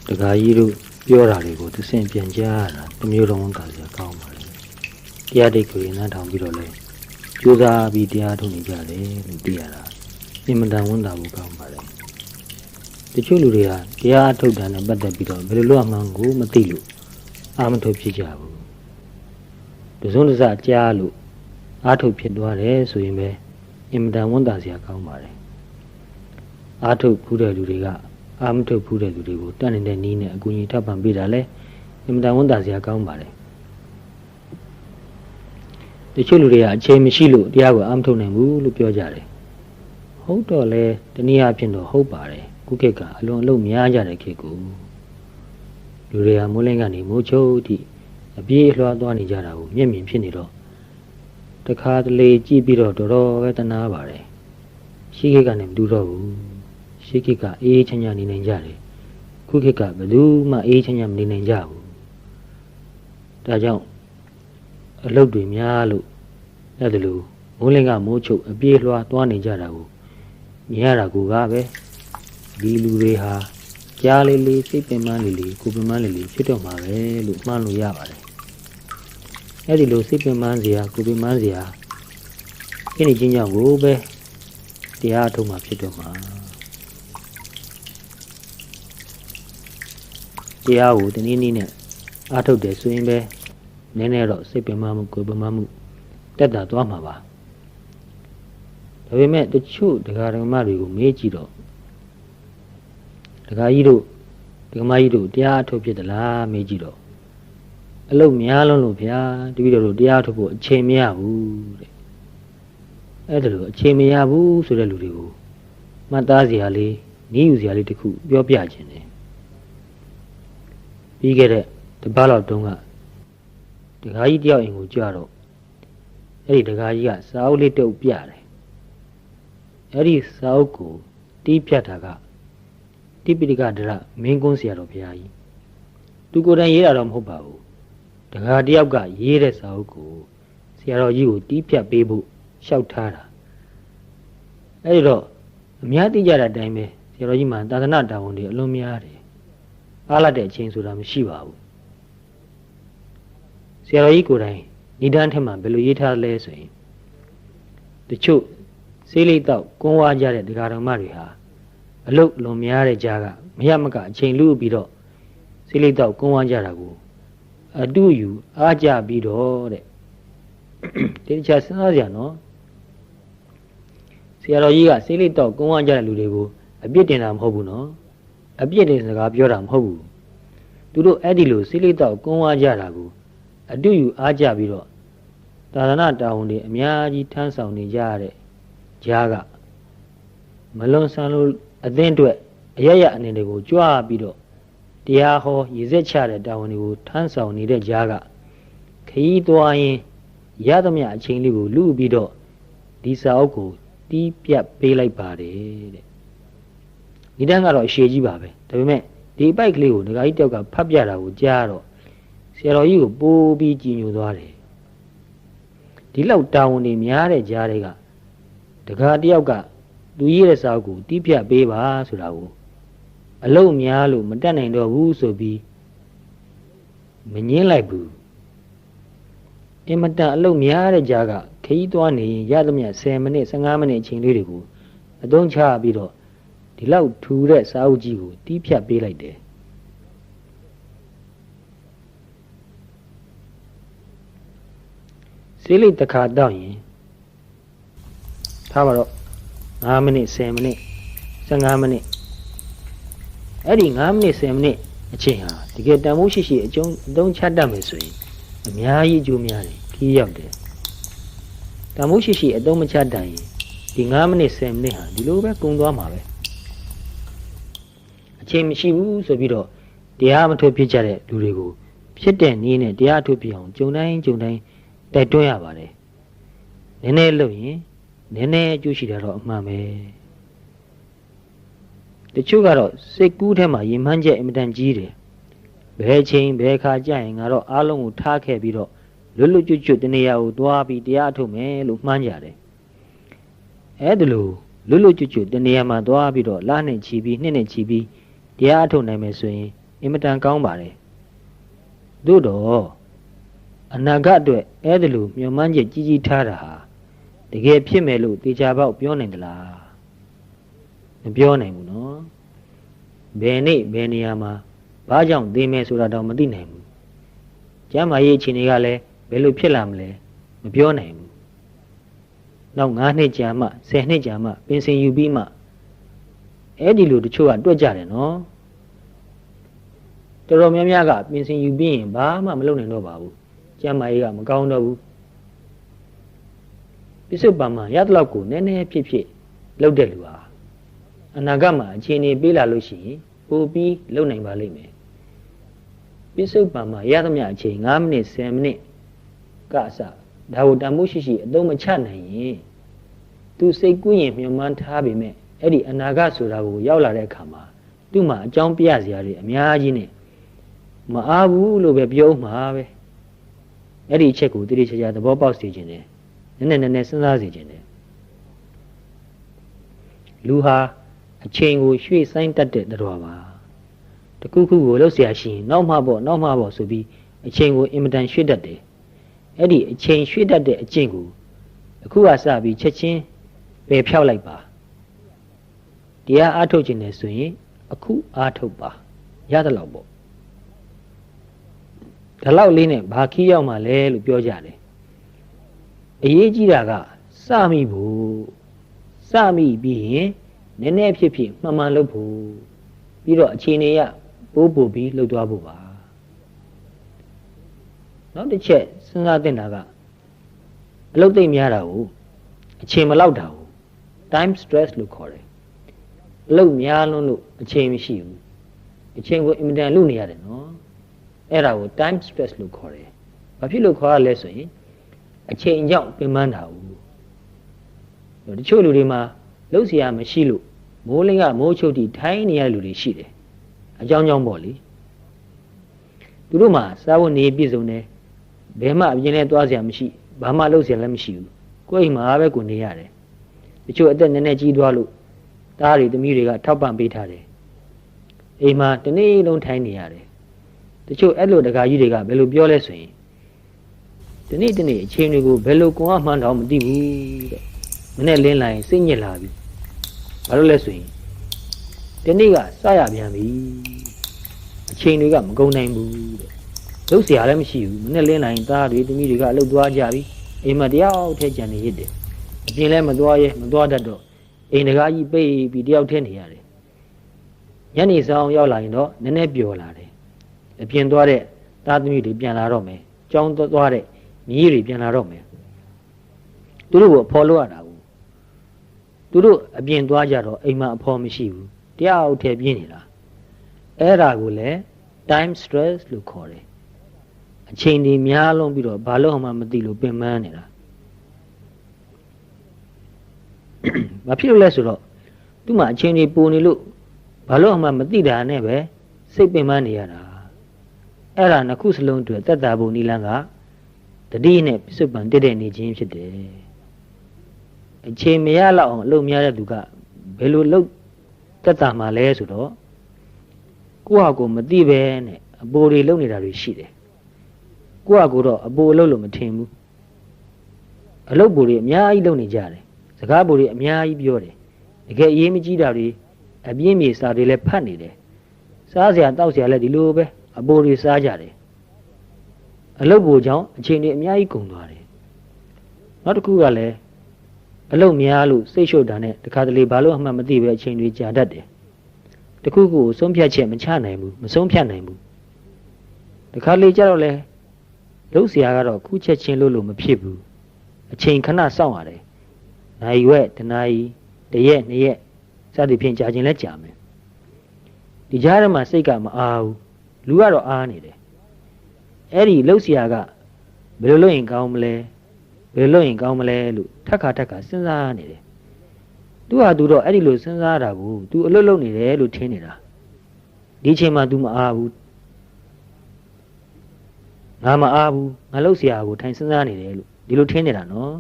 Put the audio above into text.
တခါကြီးတို့ပြောတာတွေကိုသူစင်ပြန်ကြားရတာတမျိုးလုံးကစရာကောင်းပါလေတရားတိတ်ကိုရင်နှံထောင်ပြီးတော့လဲကြိုးစားပြီးတရားထုတ်နေကြတယ်လို့သိရတာအင်မတန်ဝန်တာဖို့ကောင်းပါလေတချို့လူတွေကတရားထုတ်တာနဲ့ပတ်သက်ပြီးတော့ဘယ်လိုလုပ်မှန်းကိုမသိလို့အာမထုတ်ဖြစ်ကြဘူးတစုံတစကြားလို့အားထုတ်ဖြစ်သွားတယ်ဆိုရင်ပဲအင်မတန်ဝန်တာစရာကောင်းပါလေအားထုတ်ဖူးတဲ့လူတွေကအာမထုတ်ဖူးတဲ့လူတွေကိုတတ်နေတဲ့နည်းနဲ့အကူအညီထောက်ပံ့ပေးတာလဲအင်မတန်ဝန်တာစရာကောင်းပါလေတချို့လူတွေကအချိန်မရှိလို့တရားကိုအာမထုတ်နိုင်ဘူးလို့ပြောကြတယ်ဟုတ်တော့လဲတနည်းအားဖြင့်တော့ဟုတ်ပါတယ်ခုခေတ်ကအလွန်အလုံးများကြတဲ့ခေတ်ကိုလူတွေကမိုးလင်းကနေမိုးချုပ်ထိအပြေးအလွှားသွားနေကြတာကိုမျက်မြင်ဖြစ်နေတော့တခါတလေကြည့်ပြီးတော့တော်တော်ပဲတနာပါတယ်ရှိခေတ်ကနေမတူတော့ဘူးရှိခေတ်ကအေးချမ်းချမ်းနေနိုင်ကြတယ်ခုခေတ်ကဘယ်သူမှအေးချမ်းချမ်းမနေနိုင်ကြဘူးဒါကြောင့်အလုပ်တွေများလို့အဲ့ဒါလိုမိုးလင်းကမိုးချုပ်အပြေးလွှားသွားနေကြတာကိုမြင်ရတာကိုကပဲဒီလူတွေဟာကြားလေးလေးစိတ်ပင်ပန်းလေးလေးကိုပင်ပန်းလေးလေးဖြစ်တော့မှာပဲလို့မှန်းလို့ရပါတယ်အဲ့ဒီလိုစိတ်ပင်ပန်းစရာကိုပင်ပန်းစရာအဲ့ဒီချင်းကြောင့်ကိုပဲတရားထုတ်မှဖြစ်တော့မှာတရားကိုတနည်းနည်းနဲ့အားထုတ်တယ်ဆိုရင်ပဲနည်းနည်းတော့စိတ်ပင်ပန်းမှုကိုပင်ပန်းမှုတက်တာသွားမှာပါဒါပေမဲ့တချို့ဒကာဒကမတွေကိုမေးကြည့်တော့ဒကာကြီးတို့ဒကမကြီးတို့တရားထုတ်ဖြစ်သလားမေးကြည့်တော့အလုပ်များလုံးလို့ဗျာတပည့်တော်တို့တရားထုတ်ဖို့အချိန်မရဘူးတဲ့အဲ့ဒါလို့အချိန်မရဘူးဆိုတဲ့လူတွေကိုမှတ်သားစရာလေးနည်းယူစရာလေးတစ်ခုပြောပြခြင်းတယ်ပြီးခဲ့တဲ့တပတ်လောက်တုန်းကဒကာကြီးတယောက်အိမ်ကိုကြွတော့အဲ့ဒီဒကာကြီးကစာအုပ်လေးတုပ်ပြတယ်အဲ့ဒီစာအုပ်ကိုတီးဖြတ်တာကတိပိဋကဒရမင်းကွန်းဆရာတော်ဘုရားကြီးသူကိုယ်တိုင်ရေးတာတော့မဟုတ်ပါဘူးဒကာတယောက်ကရေးတဲ့စာအုပ်ကိုဆရာတော်ကြီးကိုတီးဖြတ်ပေးဖို့လျှောက်ထားတာအဲ့ဒီတော့အများသိကြတဲ့အတိုင်းပဲဆရာတော်ကြီးမှာသာသနာတာဝန်တွေအလွန်များတယ်အားလာတဲ့အချိန်ဆိုတာမရှိပါဘူးဆရာတော်ကြီးကိုယ်တိုင်ဏိဒန်းထက်မှာဘယ်လိုရေးထားလဲဆိုရင်တချို့စေးလိတော့ကွန်းဝါကြတဲ့ဒကာတော်မတွေဟာအလုတ်လွန်များတဲ့ကြားကမရမကအချိန်လူပြီးတော့စေးလိတော့ကွန်းဝါကြတာကိုအတူယူအားကြပြီးတော့တဲ့ဒီတခြားစဉ်းစားကြနော်ဆရာတော်ကြီးကစေးလိတော့ကွန်းဝါကြတဲ့လူတွေကိုအပြစ်တင်တာမဟုတ်ဘူးနော်အပြစ်တင်စကားပြောတာမဟုတ်ဘူးသူတို့အဲ့ဒီလိုစေးလိတော့ကွန်းဝါကြတာကိုအတူယူအားကြပြီးတော့သာသနာတာဝန်တွေအများကြီးထမ်းဆောင်နေကြရတဲ့ကြားကမလွန်ဆန်လို့အသင်းအတွက်အရရအနေတွေကိုကြွားပြီးတော့တရားဟောရည်စက်ချတဲ့တာဝန်တွေကိုထမ်းဆောင်နေတဲ့ကြားကခရီးသွားရင်ရသမျှအချိန်လေးကိုလူပြီးတော့ဒီစာအုပ်ကိုတီးပြတ်ပေးလိုက်ပါတယ်တဲ့ဒီတန်းကတော့အရှိကြီးပါပဲဒါပေမဲ့ဒီပိုက်ကလေးကိုဒကာကြီးတယောက်ကဖတ်ပြတာကိုကြားတော့ဆရာတော်ကြီးကိုပိုးပြီးကြည်ညိုသွားတယ်ဒီလောက်တာဝန်တွေများတဲ့ကြားတွေကဒကာတယောက်ကသူရေးတဲ့စာအုပ်ကိုတီးပြတ်ပေးပါဆိုတာကိုအလုံးများလို့မတတ်နိုင်တော့ဘူးဆိုပြီးမငင်းလိုက်ဘူးအင်မတန်အလုံးများတဲ့ကြားကခရီးသွားနေရင်ရသမျှ10မိနစ်15မိနစ်အချိန်လေးတွေကိုအသုံးချပြီးတော့ဒီလောက်ထူတဲ့စာအုပ်ကြီးကိုတီးပြတ်ပေးလိုက်တယ်စေးလိတ်တစ်ခါတောက်ရင်ထားပါတော့5မိနစ်10မိနစ်15မိနစ်အဲ့ဒီ5မိနစ်10မိနစ်အချိန်ဟာတကယ်တန်ဖိုးရှိရှိအသုံးချတတ်မယ်ဆိုရင်အများကြီးအကျိုးများတယ်ခီးရောက်တယ်တန်ဖိုးရှိရှိအသုံးမချတတ်ရင်ဒီ5မိနစ်10မိနစ်ဟာဒီလိုပဲကုန်သွားမှာပဲအချိန်မရှိဘူးဆိုပြီးတော့တရားမထုတ်ဖြစ်ကြတဲ့လူတွေကိုဖြစ်တဲ့နည်းနဲ့တရားထုတ်ပြအောင်ကြုံတိုင်းတိုက်တွန်းရပါတယ်နည်းနည်းလုပ်ရင်နည်းနည်းအကျိုးရှိတာတော့အမှန်ပဲတချို့ကတော့စိတ်ကူးထဲမှာရင်မှန်းချက်အင်မတန်ကြီးတယ်ဘယ်ချိန်ဘယ်ခါကြာရင်ငါတော့အားလုံးကိုထားခဲ့ပြီးတော့လွတ်လွတ်ကျွတ်ကျွတ်တနေရာကိုသွားပြီးတရားထုတ်မယ်လို့မှန်းကြတယ်အဲ့ဒါလို့လွတ်လွတ်ကျွတ်ကျွတ်တနေရာမှာသွားပြီးတော့လနဲ့ချီပြီးနှစ်နဲ့ချီပြီးတရားထုတ်နိုင်မယ်ဆိုရင် အင်မတန်ကောင်းပါတယ်သို့တော့အနာဂတ်အတွက်အဲ့ဒီလိုမျှော်မှန်းချက်ကြီးကြီးထားတာဟာတကယ်ဖြစ်မယ်လို့တေချာပေါက်ပြောနိုင်သလားမပြောနိုင်ဘူးနော်ဘယ်နေ့ဘယ်နေရာမှာဘာကြောင့်သိမယ်ဆိုတာတော့မသိနိုင်ဘူးကျမ်းမာရေးအခြေအနေကလည်းဘယ်လိုဖြစ်လာမလဲမပြောနိုင်ဘူးနောက်9နှစ်ကြာမှ10နှစ်ကြာမှပင်စင်ယူပြီးမှအဲ့ဒီလိုတချို့ကတွက်ကြတယ်နော်တော်တော်များများကပင်စင်ယူပြီးရင်ဘာမှမလုပ်နိုင်တော့ပါဘူးကျမ်းမာရေးကမကောင်းတော့ဘူးပစ္စုပန်မှာရသလောက်ကိုနည်းနည်းဖြစ်ဖြစ်လုပ်တဲ့လူဟာအနာဂတ်မှာအခြေအနေပေးလာလို့ရှိရင်ပိုပြီးလုပ်နိုင်ပါလိမ့်မယ်ပစ္စုပန်မှာရသမျှအချိန်9မိနစ်10မိနစ်ကအစဒါကိုတန်ဖိုးရှိရှိအသုံးမချနိုင်ရင်သူစိတ်ကူးရင်မျှော်မှန်းထားပေမဲ့အဲ့ဒီအနာဂတ်ဆိုတာကိုရောက်လာတဲ့အခါမှာသူ့မှာအကြောင်းပြစရာတွေအများကြီးနဲ့မအားဘူးလို့ပဲပြောမှာပဲအဲ့ဒီအချက်ကိုတိတိကျကျသဘောပေါက်စေခြင်းနဲ့နည်းနည်းစဉ်းစားစေခြင်းနဲ့လူဟာအချိန်ကိုရွှေ့ဆိုင်းတတ်တဲ့တော်ပါတခုခုကိုလှုပ်ရှားရှိရင်နောက်မှပေါ့ဆိုပြီးအချိန်ကိုအင်မတန်ရွှေ့တတ်တယ်အဲ့ဒီအချိန်ရွှေ့တတ်တဲ့အကျင့်ကိုအခုကစပြီးချက်ချင်းပယ်ဖြောက်လိုက်ပါတရားအားထုတ်ခြင်းနဲ့ဆိုရင်အခုအားထုတ်ပါရတယ်လို့ပေါ့ဒါလောက်လေးနဲ့ဘာခီးရောက်မှလဲလို့ပြောကြတယ်အရေးကြီးတာကစမိဖို့စမိပြီးရင်နည်းနည်းဖြစ်ဖြစ်မှန်မှန်လုပ်ဖို့ပြီးတော့အခြေအနေရပို့ပြီးလှုပ်သွားဖို့ပါနောက်တစ်ချက်စဉ်းစားသင့်တာကအလုပ်သိမ့်များတာကိုအချိန်မလောက်တာကို time stress လို့ခေါ်တယ်အလုပ်များလွန်းလို့အချိန်မရှိဘူးအချိန်ကိုအင်မတန်လုနေရတယ်နော်အဲ့ဒါကို time stress လို့ခေါ်တယ်ဘာဖြစ်လို့ခေါ်ရလဲဆိုရင်အချိန်ကြောင့်ပင်ပန်းတာဘူးတချို့လူတွေမှာလှုပ်เสียမရှိလို့မိုးလင်းကမိုးချုပ်တီထိုင်းနေရတဲ့လူတွေရှိတယ်အကြောင်းကြောင့်ပေါ့လေသူတို့မှာစားဖို့နေပြည့်စုံတယ်ဘယ်မှအပြင်လဲသွားเสียမရှိဘာမှလှုပ်เสียလည်းမရှိဘူးကိုယ်အိမ်မှာပဲကိုနေရတယ်တချို့အသက်နည်းနည်းကြီးသွားလို့သားတွေသမီးတွေကထောက်ပံ့ပေးထားတယ်အိမ်မှာတနေ့လုံးထိုင်နေရတယ်တချို့အဲ့လိုတကာကြီးတွေကဘယ်လိုပြောလဲဆိုရင်ဒီနေ့အချိန်တွေကိုဘယ်လိုကွန်အားမှန်းတော့မသိဘူးတဲ့မနေ့လင်းလာရင်စိတ်ညစ်လာပြီဘာလို့လဲဆိုရင်ဒီနေ့ကစရပြန်ပြီအချိန်တွေကမကုန်နိုင်ဘူးတဲ့လှုပ်เสียလည်းမရှိဘူးမနေ့လင်းလာရင်သားတွေသမီးတွေကအလုပ်သွားကြပြီအိမ်မှာတယောက်ထဲကြံနေရစ်တယ်အပြင်လည်းမသွားတတ်တော့အိမ်တကာကြီးပိတ်ပြီးတယောက်ထဲနေရတယ်ညနေဆောင်ရောက်လာရင်တော့နည်းနည်းပျော်လာတယ်အပြင်သွားတဲ့သားသမီးတွေပြန်လာတော့မယ်ကျောင်းသွားတဲ့မြေကြီးတွေပြန်လာတော့မယ်သူတို့ကိုအဖော်လို့ရတာဘူးသူတို့အပြင်သွားကြတော့အိမ်မှာအဖော်မရှိဘူးတယောက်ထဲပြင်းနေတာအဲ့ဒါကိုလည်း time stress လို့ခေါ်တယ်အချိန်ဒီများလုံးပြီးတော့ဘာလို့မှမသိလို့ပင်ပန်းနေတာဘာဖြစ်လို့လဲဆိုတော့သူ့မှာအချိန်ဒီပူနေလို့ဘာလို့မှမသိတာနဲ့ပဲစိတ်ပင်ပန်းနေရတာအဲ့ဒါနှစ်ခုစလုံးအတွက်သက်သာဖို့နိလန်းကတတိနဲ့ပြစ္ဆုတ်ပံတည်တဲ့နေခြင်းဖြစ်တယ်အချိန်မရလောက်အောင်အလုပ်များတဲ့သူကဘယ်လိုလုပ်သက်သာမှာလဲဆိုတော့ကိုယ့်ဟာကိုယ်မသိပဲနဲ့အပိုတွေလုပ်နေတာတွေရှိတယ်ကိုယ့်ဟာကိုယ်တော့အပိုလုပ်လို့မထင်ဘူးအလုပ်ပိုတွေအများကြီးလုပ်နေကြတယ်စကားပိုတွေအများကြီးပြောတယ်တကယ်အရေးမကြီးတာတွေအပြင်းပြေစာတွေလည်းဖတ်နေတယ်စားစရာတောက်စရာလည်းဒီလိုပဲအပိုတွေစားကြတယ်အလုပ်ပိုကြောင့်အချိန်တွေအများကြီးကုန်သွားတယ်နောက်တစ်ခုကလည်းအလုပ်များလို့စိတ်ရှုပ်တာနဲ့တခါတလေဘာလို့အမှန်မသိပဲအချိန်တွေကြာတတ်တယ်တခုခုဆုံးဖြတ်ချက်မချနိုင်ဘူးမဆုံးဖြတ်နိုင်ဘူးတခါလေကြတော့လေလုပ်စရာကတော့ခုချက်ချင်းလို့မဖြစ်ဘူးအချိန်ခဏစောင့်ရတယ်နိုင်ရွက်တနာရီတရက်နှစ်ရက်စသည်ဖြင့်ကြာချင်းလဲကြာမယ်ဒီကြားထဲမှာစိတ်ကမအားဘူးလူကတော့အားနေတယ်အဲ့ဒီလှုပ်ရှားကဘယ်လိုလုပ်ရင်ကောင်းမလဲလို့ထပ်ခါစဉ်းစားနေတယ်သူဟာသူတော့အဲ့ဒီလိုစဉ်းစားတာကို तू အလွတ်လုပ်နေတယ်လို့ထင်နေတာဒီအချိန်မှာ तू မအားဘူးငါမအားဘူးငါလှုပ်ရှားကိုထိုင်စဉ်းစားနေတယ်လို့ဒီလိုထင်နေတာနော်